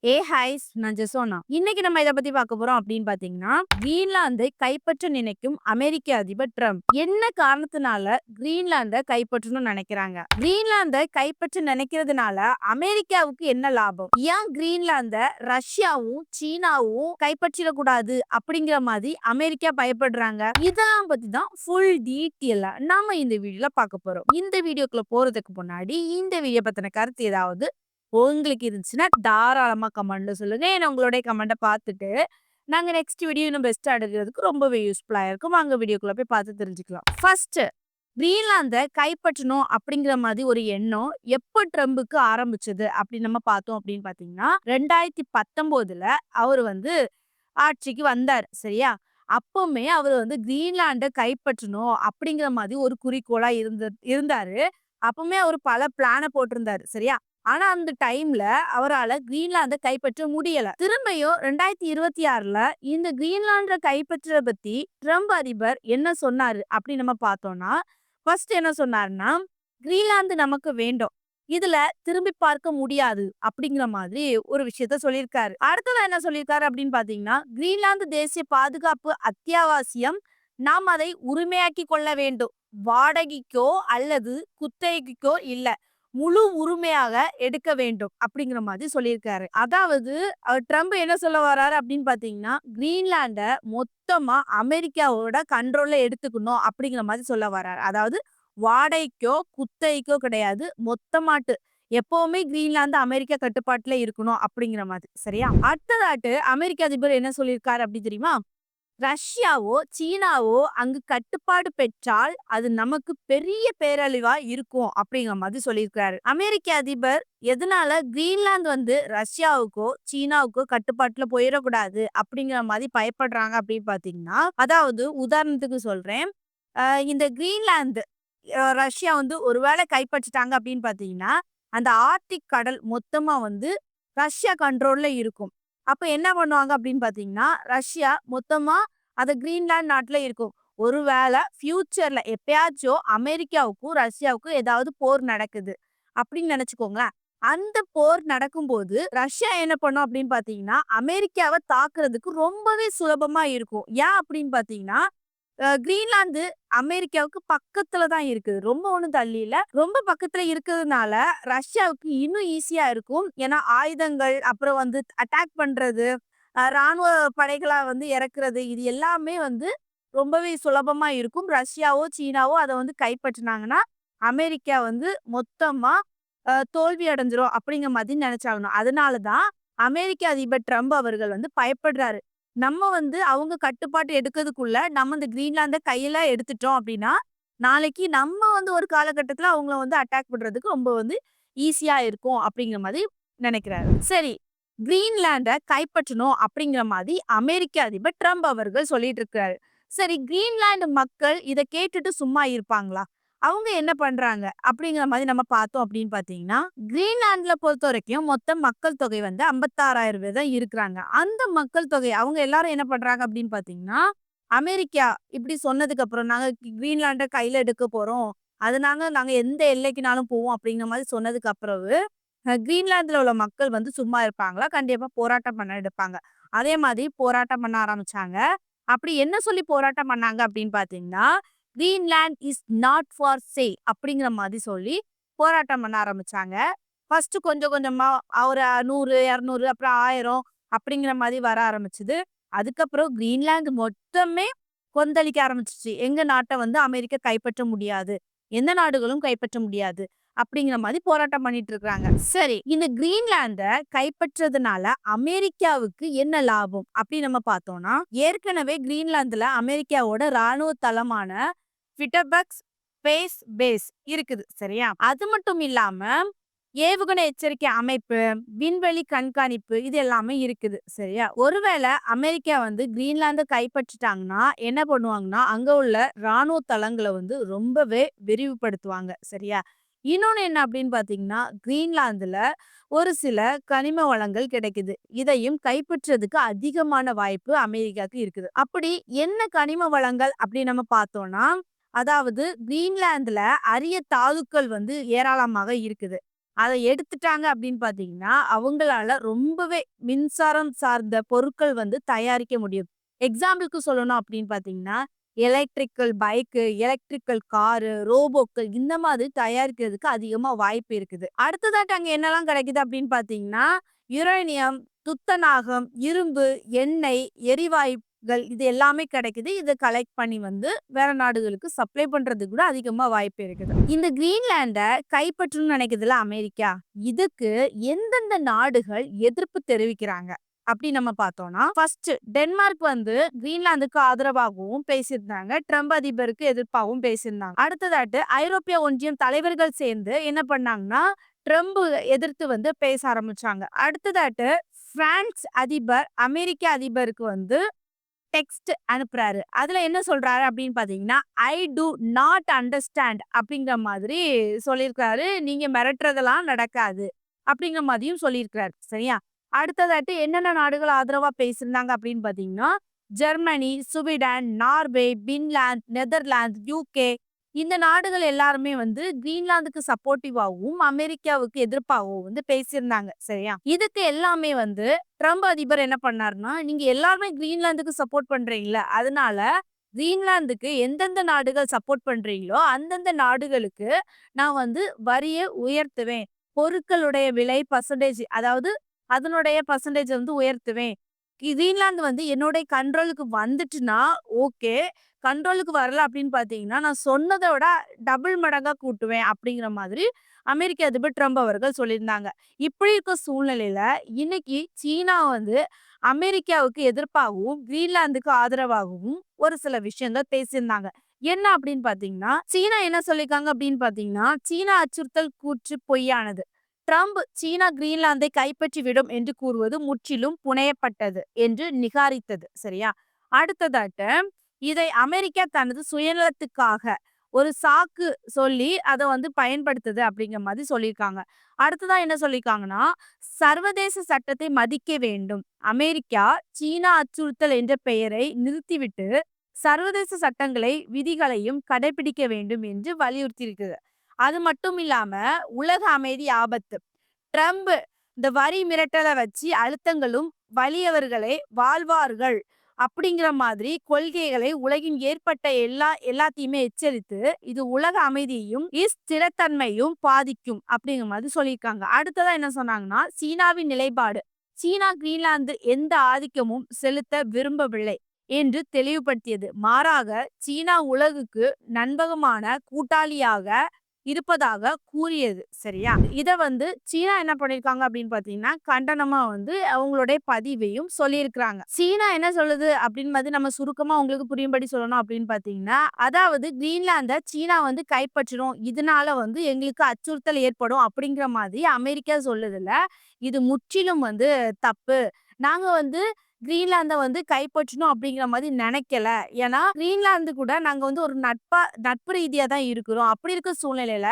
ஹாய்ஸ் நான் ஜெசோனா. இன்னைக்கு நம்ம இத பத்தி பார்க்க போறோம் அப்படின்னு பாத்தீங்கன்னா, கிரீன்லாந்தை கைப்பற்ற நினைக்கும் அமெரிக்க அதிபர் ட்ரம்ப் என்ன காரணத்தினால கிரீன்லாந்தை கைப்பற்றணும்னு நினைக்கிறாங்க? கிரீன்லாந்தை கைப்பற்ற நினைக்கிறதுனால அமெரிக்காவுக்கு என்ன லாபம்? ஏன் கிரீன்லாந்தை ரஷ்யாவும் சீனாவும் கைப்பற்றிடக்கூடாது அப்படிங்கிற மாதிரி அமெரிக்கா பயப்படுறாங்க? இதெல்லாம் பத்தி தான் ஃபுல் டீட்டெயிலா நாம இந்த வீடியோல பார்க்க போறோம். இந்த வீடியோக்குள்ள போறதுக்கு முன்னாடி இந்த வீடியோ பத்தின கருத்து ஏதாவது உங்களுக்கு இருந்துச்சுன்னா தாராளமா கமெண்ட்ல சொல்லுங்க. ஏன்னா உங்களுடைய கமெண்ட்ட பார்த்துட்டு, நாங்க நெக்ஸ்ட் வீடியோ இன்னும் பெஸ்ட்டா எடுக்கிறதுக்கு ரொம்பவே யூஸ்ஃபுல்லா இருக்கும். வாங்க வீடியோக்குள்ள போய் பார்த்து தெரிஞ்சுக்கலாம். ஃபர்ஸ்ட் கிரீன்லாந்த கைப்பற்றணும் அப்படிங்கிற மாதிரி ஒரு எண்ணம் எப்போ ட்ரம்புக்கு ஆரம்பிச்சது அப்படின்னு நம்ம பார்த்தோம் அப்படின்னு பார்த்தீங்கன்னா, 2019ல அவரு ஆட்சிக்கு வந்தாரு. சரியா? அப்பவுமே அவரு கிரீன்லாண்ட கைப்பற்றணும் அப்படிங்கிற மாதிரி ஒரு குறிக்கோளா இருந்தாரு. அப்பவுமே அவரு பல பிளான போட்டிருந்தாரு. சரியா? ஆனா அந்த டைம்ல அவரால கிரீன்லாந்த கைப்பற்ற முடியல. திரும்பியும் 2026ல இந்த கிரீன்லாந்த கைப்பற்றத பத்தி ட்ரம்ப் அதிபர் என்ன சொன்னாரு அப்படின்னு நம்ம பார்த்தோம்னா, ஃபர்ஸ்ட் என்ன சொன்னாருன்னா, கிரீன்லாந்து நமக்கு வேண்டும். இதுல திரும்பி பார்க்க முடியாது அப்படிங்கிற மாதிரி ஒரு விஷயத்த சொல்லியிருக்காரு. அடுத்தது என்ன சொல்லியிருக்காரு அப்படின்னு பாத்தீங்கன்னா, கிரீன்லாந்து தேசிய பாதுகாப்பு அத்தியாவசியம். நாம் அதை உரிமையாக்கி கொள்ள வேண்டும். வாடகைக்கோ அல்லது குத்தகைக்கோ இல்ல. முழு உரிமையாக எடுக்க வேண்டும் அப்படிங்கிற மாதிரி சொல்லியிருக்காரு. அதாவது ட்ரம்ப் என்ன சொல்ல வர்றாரு அப்படின்னு பாத்தீங்கன்னா, கிரீன்லாண்ட மொத்தமா அமெரிக்காவோட கண்ட்ரோல்ல எடுத்துக்கணும் அப்படிங்கிற மாதிரி சொல்ல வர்றாரு. அதாவது வாடகைக்கோ குத்தகைக்கோ கிடையாது, மொத்தமாட்டு எப்பவுமே கிரீன்லாந்து அமெரிக்கா கட்டுப்பாட்டுல இருக்கணும் அப்படிங்கிற மாதிரி. சரியா? அடுத்ததாட்டு அமெரிக்க அதிபர் என்ன சொல்லியிருக்காரு அப்படி தெரியுமா? ரஷ்யாவோ சீனாவோ அங்கு கட்டுப்பாடு பெற்றால் அது நமக்கு பெரிய பேரழிவா இருக்கும் அப்படிங்கிற மாதிரி சொல்லியிருக்காரு. அமெரிக்க அதிபர் எதனால கிரீன்லாந்து ரஷ்யாவுக்கோ சீனாவுக்கோ கட்டுப்பாட்டுல போயிடக்கூடாது அப்படிங்கிற மாதிரி பயப்படுறாங்க அப்படின்னு பாத்தீங்கன்னா, அதாவது உதாரணத்துக்கு சொல்றேன். இந்த கிரீன்லாந்து ரஷ்யா ஒருவேளை கைப்பற்றிட்டாங்க அப்படின்னு பாத்தீங்கன்னா, அந்த ஆர்டிக் கடல் மொத்தமா ரஷ்யா கண்ட்ரோல்ல இருக்கும். அப்ப என்ன பண்ணுவாங்க அப்படின்னு பாத்தீங்கன்னா, ரஷ்யா மொத்தமா அது கிரீன்லாந்து நாட்டுல இருக்கும். ஒருவேளை ஃபியூச்சர்ல எப்பயாச்சும் அமெரிக்காவுக்கும் ரஷ்யாவுக்கும் ஏதாவது போர் நடக்குது அப்படின்னு நினைச்சுக்கோங்களேன். அந்த போர் நடக்கும்போது ரஷ்யா என்ன பண்ணும் அப்படின்னு பாத்தீங்கன்னா, அமெரிக்காவை தாக்குறதுக்கு ரொம்பவே சுலபமா இருக்கும். ஏன் அப்படின்னு பாத்தீங்கன்னா, கிரீன்லாந்து அமெரிக்காவுக்கு பக்கத்துல தான் இருக்குது. ரொம்ப ஒண்ணும் தள்ளி இல்ல. ரொம்ப பக்கத்துல இருக்கிறதுனால ரஷ்யாவுக்கு இன்னும் ஈஸியா இருக்கும். ஏன்னா ஆயுதங்கள், அப்புறம் அட்டாக் பண்றது, ராணுவ படைகளா இறக்குறது, இது எல்லாமே ரொம்பவே சுலபமா இருக்கும். ரஷ்யாவோ, சீனாவோ அத கைப்பற்றினாங்கன்னா, அமெரிக்கா மொத்தமா தோல்வி அடைஞ்சிரும் அப்படிங்கிற மாதிரி நினைச்சாகணும். அதனால தான் அமெரிக்க அதிபர் ட்ரம்ப் அவர்கள் பயப்படுறாரு. நம்ம அவங்க கட்டுப்பாட்டு எடுக்கிறதுக்குள்ள நம்ம இந்த கிரீன்லாந்த கையில எடுத்துட்டோம் அப்படின்னா, நாளைக்கு நம்ம ஒரு காலகட்டத்துல அவங்கள அட்டாக் பண்றதுக்கு ரொம்ப ஈஸியா இருக்கும் அப்படிங்கிற மாதிரி நினைக்கிறாரு. சரி, கிரீன்லாண்ட கைப்பற்றணும் அப்படிங்கிற மாதிரி அமெரிக்க அதிபர் ட்ரம்ப் அவர்கள் சொல்லிட்டு இருக்காரு. சரி, கிரீன்லாந்து மக்கள் இத கேட்டுட்டு சும்மா இருப்பாங்களா? அவங்க என்ன பண்றாங்க அப்படிங்கிற மாதிரி நம்ம பார்த்தோம் அப்படின்னு பாத்தீங்கன்னா, கிரீன்லாந்துல பொறுத்த வரைக்கும் மொத்த மக்கள் தொகை 56,000 பேர் தான் இருக்கிறாங்க. அந்த மக்கள் தொகை அவங்க எல்லாரும் என்ன பண்றாங்க அப்படின்னு பாத்தீங்கன்னா, அமெரிக்கா இப்படி சொன்னதுக்கு அப்புறம் நாங்க கிரீன்லாண்ட கையில எடுக்க போறோம். அதனால நாங்க எந்த எல்லைக்குனாலும் போவோம் அப்படிங்கிற மாதிரி சொன்னதுக்கு அப்புறம் கிரீன்லாந்துல உள்ள மக்கள் சும்மா இருப்பாங்களா? கண்டிப்பா போராட்டம் பண்ண எடுப்பாங்க. அதே மாதிரி போராட்டம் பண்ண ஆரம்பிச்சாங்க. அப்படி என்ன சொல்லி போராட்டம் பண்ணாங்க அப்படின்னு பாத்தீங்கன்னா, Greenland is not for sale அப்படிங்கிற மாதிரி சொல்லி போராட்டம் பண்ண ஆரம்பிச்சாங்க. ஃபர்ஸ்ட் கொஞ்சம் கொஞ்சமா ஒரு 100, 200 அப்புறம் 1000 அப்படிங்கிற மாதிரி வர ஆரம்பிச்சது. அதுக்கப்புறம் கிரீன்லாந்து மொத்தமே கொந்தளிக்க ஆரம்பிச்சிச்சு. எங்க நாட்டை அமெரிக்கா கைப்பற்ற முடியாது. எந்த நாடுகளும் கைப்பற்ற முடியாது. அப்படிங்கிற மாதிரி போராட்டம் பண்ணிட்டு இருக்காங்க. சரி, இந்த கிரீன்லாந்த கைப்பற்றதுனால அமெரிக்காவுக்கு என்ன லாபம் அப்படின்னு நம்ம பார்த்தோம்னா, ஏற்கனவே கிரீன்லாந்துல அமெரிக்காவோட ராணுவ தளமான பிட்டர்பர்க் ஸ்பேஸ் பேஸ் இருக்குது. சரியா? அது மட்டும் இல்லாம ஏவுகணை எச்சரிக்கை அமைப்பு, விண்வெளி கண்காணிப்பு இது எல்லாமே இருக்குது. சரியா? ஒருவேளை அமெரிக்கா கிரீன்லாந்த கைப்பற்றிட்டாங்கன்னா என்ன பண்ணுவாங்கன்னா, அங்க உள்ள ராணுவ தளங்களை ரொம்பவே விரிவுபடுத்துவாங்க. சரியா? இன்னொன்னு என்ன அப்படின்னு பாத்தீங்கன்னா, கிரீன்லாந்துல ஒரு சில கனிம வளங்கள் கிடைக்குது. இதையும் கைப்பற்றதுக்கு அதிகமான வாய்ப்பு அமெரிக்காவுக்கு இருக்குது. அப்படி என்ன கனிம வளங்கள் அப்படின்னு நம்ம பார்த்தோம்னா, அதாவது கிரீன்லாந்துல அரிய தாதுக்கள் ஏராளமாக இருக்குது. அதை எடுத்துட்டாங்க அப்படின்னு பாத்தீங்கன்னா அவங்களால ரொம்பவே மின்சாரம் சார்ந்த பொருட்கள் வந்து தயாரிக்க முடியும். எக்ஸாம்பிளுக்கு சொல்லணும் அப்படின்னு பாத்தீங்கன்னா எலக்ட்ரிக்கல் பைக்கு, எலக்ட்ரிக்கல் காரு, ரோபோக்கள் இந்த மாதிரி தயாரிக்கிறதுக்கு அதிகமா வாய்ப்பு இருக்குது. அடுத்ததாட்டு அங்க என்னெல்லாம் கிடைக்குது அப்படின்னு பாத்தீங்கன்னா யுரேனியம், துத்தநாகம், இரும்பு, எண்ணெய், எரிவாயுகள் இது எல்லாமே கிடைக்குது. இத கலெக்ட் பண்ணி வந்து வேற நாடுகளுக்கு சப்ளை பண்றதுக்கு கூட அதிகமா வாய்ப்பு இருக்குது. இந்த கிரீன்லாண்ட கைப்பற்றணும்னு நினைக்குதுல அமெரிக்கா, இதுக்கு எந்தெந்த நாடுகள் எதிர்ப்பு தெரிவிக்கிறாங்க அப்படி நம்ம பார்த்தோம்னா ஃபர்ஸ்ட் டென்மார்க் வந்து கிரீன்லாந்துக்கு ஆதரவாகவும் பேசியிருந்தாங்க. ட்ரம்ப் அதிபருக்கு எதிர்ப்பாகவும் பேசியிருந்தாங்க. அடுத்ததாட்டு ஐரோப்பிய ஒன்றியம் தலைவர்கள் சேர்ந்து என்ன பண்ணாங்கன்னா ட்ரம்ப் எதிர்த்து வந்து பேச ஆரம்பிச்சாங்க. அடுத்ததாட்டு பிரான்ஸ் அதிபர் அமெரிக்க அதிபருக்கு வந்து டெக்ஸ்ட் அனுப்புறாரு. அதுல என்ன சொல்றாரு அப்படின்னு பாத்தீங்கன்னா ஐ டு நாட் அண்டர்ஸ்டாண்ட் அப்படிங்கிற மாதிரி சொல்லியிருக்காரு. நீங்க மிரட்டுறதெல்லாம் நடக்காது அப்படிங்கிற மாதிரியும் சொல்லியிருக்கிறாரு. சரியா? அடுத்ததாட்டு என்னென்ன நாடுகள் ஆதரவா பேசியிருந்தாங்க அப்படின்னு பாத்தீங்கன்னா Germany, Sweden, Norway, Finland, Netherlands, UK இந்த நாடுகள் எல்லாருமே வந்து கிரீன்லாந்துக்கு சப்போர்ட்டிவாகவும் அமெரிக்காவுக்கு எதிர்ப்பாகவும் வந்து பேசியிருந்தாங்க. சரியா? இதுக்கு எல்லாமே வந்து ட்ரம்ப் அதிபர் என்ன பண்ணாருன்னா நீங்க எல்லாருமே கிரீன்லாந்துக்கு சப்போர்ட் பண்றீங்களா, அதனால கிரீன்லாந்துக்கு எந்தெந்த நாடுகள் சப்போர்ட் பண்றீங்களோ அந்தந்த நாடுகளுக்கு நான் வந்து வரியை உயர்த்துவேன். பொருட்களுடைய விலை பர்சன்டேஜ் அதாவது அதனுடைய பர்சன்டேஜ் வந்து உயர்த்துவேன். கிரீன்லாந்து வந்து என்னுடைய கண்ட்ரோலுக்கு வந்துட்டுனா ஓகே. கண்ட்ரோலுக்கு வரல அப்படின்னு பாத்தீங்கன்னா நான் சொன்னதை விட டபுள் மடங்கா கூட்டுவேன் அப்படிங்கிற மாதிரி அமெரிக்க அதிபர் ட்ரம்ப் அவர்கள் சொல்லியிருந்தாங்க. இப்படி இருக்க சூழ்நிலையில இன்னைக்கு சீனா வந்து அமெரிக்காவுக்கு எதிர்ப்பாகவும் கிரீன்லாந்துக்கு ஆதரவாகவும் ஒரு சில விஷயங்கள் பேசியிருந்தாங்க. என்ன அப்படின்னு பாத்தீங்கன்னா சீனா என்ன சொல்லிருக்காங்க அப்படின்னு பாத்தீங்கன்னா சீனா அச்சுறுத்தல் கூற்று பொய்யானது. ட்ரம்ப் சீனா கிரீன்லாந்தை கைப்பற்றி விடும் என்று கூறுவது முற்றிலும் புனையப்பட்டது என்று நிகாரித்தது. சரியா? அடுத்ததாட்ட இதை அமெரிக்கா தனது சுயநலத்துக்காக ஒரு சாக்கு சொல்லி அதை வந்து பயன்படுத்துது அப்படிங்கிற மாதிரி சொல்லியிருக்காங்க. அடுத்ததா என்ன சொல்லியிருக்காங்கன்னா சர்வதேச சட்டத்தை மதிக்க வேண்டும். அமெரிக்கா சீனா அச்சுறுத்தல் என்ற பெயரை நிறுத்திவிட்டு சர்வதேச சட்டங்களை விதிகளையும் கடைபிடிக்க வேண்டும் என்று வலியுறுத்தி இருக்குது. அது மட்டும் இல்லாம உலக அமைதி ஆபத்து. ட்ரம்ப் இந்த வரி மிரட்டலை வச்சு அழுத்தங்களும் வலியவர்களை வாழ்வார்கள் அப்படிங்கிற மாதிரி கொள்கைகளை உலகின் ஏற்பட்ட எல்லாத்தையுமே எச்சரித்து இது உலக அமைதியையும் ஸ்திரத்தன்மையும் பாதிக்கும் அப்படிங்கிற மாதிரி சொல்லியிருக்காங்க. அடுத்ததா என்ன சொன்னாங்கன்னா சீனாவின் நிலைப்பாடு. சீனா கிரீன்லாந்து எந்த ஆதிக்கமும் செலுத்த விரும்பவில்லை என்று தெளிவுபடுத்தியது. மாறாக சீனா உலகுக்கு நண்பகமான கூட்டாளியாக இருப்பதாக கூறியது. சரியா? இத வந்து சீனா என்ன பண்ணிருக்காங்க அப்படின்னு பாத்தீங்கன்னா கண்டனமா வந்து அவங்களுடைய பதிவையும் சொல்லியிருக்கிறாங்க. சீனா என்ன சொல்லுது அப்படின்னு மாதிரி நம்ம சுருக்கமா உங்களுக்கு புரியும்படி சொல்லணும் அப்படின்னு பாத்தீங்கன்னா அதாவது கிரீன்லாந்த சீனா வந்து கைப்பற்றணும், இதனால வந்து எங்களுக்கு அச்சுறுத்தல் ஏற்படும் அப்படிங்கிற மாதிரி அமெரிக்கா சொல்லுதுல இது முற்றிலும் வந்து தப்பு. நாங்க வந்து கிரீன்லாந்த வந்து கைப்பற்றணும் அப்படிங்கிற மாதிரி நினைக்கல. ஏன்னா கிரீன்லாந்து கூட நாங்க வந்து ஒரு நட்பு ரீதியா தான் இருக்கிறோம். அப்படி இருக்க சூழ்நிலையில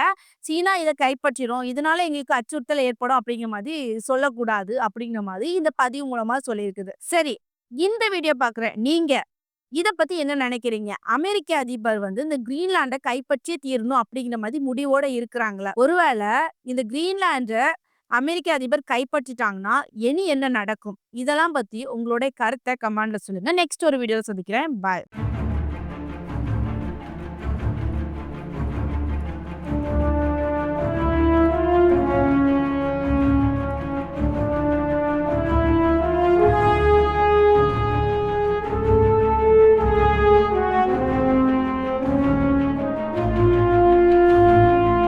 சீனா இதை கைப்பற்றிரும், இதனால எங்களுக்கு அச்சுறுத்தல் ஏற்படும் அப்படிங்கிற மாதிரி சொல்லக்கூடாது அப்படிங்கிற மாதிரி இந்த பதிவு மூலமா சொல்லியிருக்குது. சரி, இந்த வீடியோ பாக்குற நீங்க இத பத்தி என்ன நினைக்கிறீங்க? அமெரிக்க அதிபர் வந்து இந்த கிரீன்லாண்ட கைப்பற்றியே தீரணும் அப்படிங்கிற மாதிரி முடிவோட இருக்கிறாங்களா? ஒருவேளை இந்த கிரீன்லாண்ட அமெரிக்க அதிபர் கைப்பற்றிட்டாங்கன்னா இனி என்ன நடக்கும்? இதெல்லாம் பத்தி உங்களுடைய கருத்தை கமெண்ட்ல சொல்லுங்க. நெக்ஸ்ட் ஒரு வீடியோல சந்திக்கிறேன். பாய்.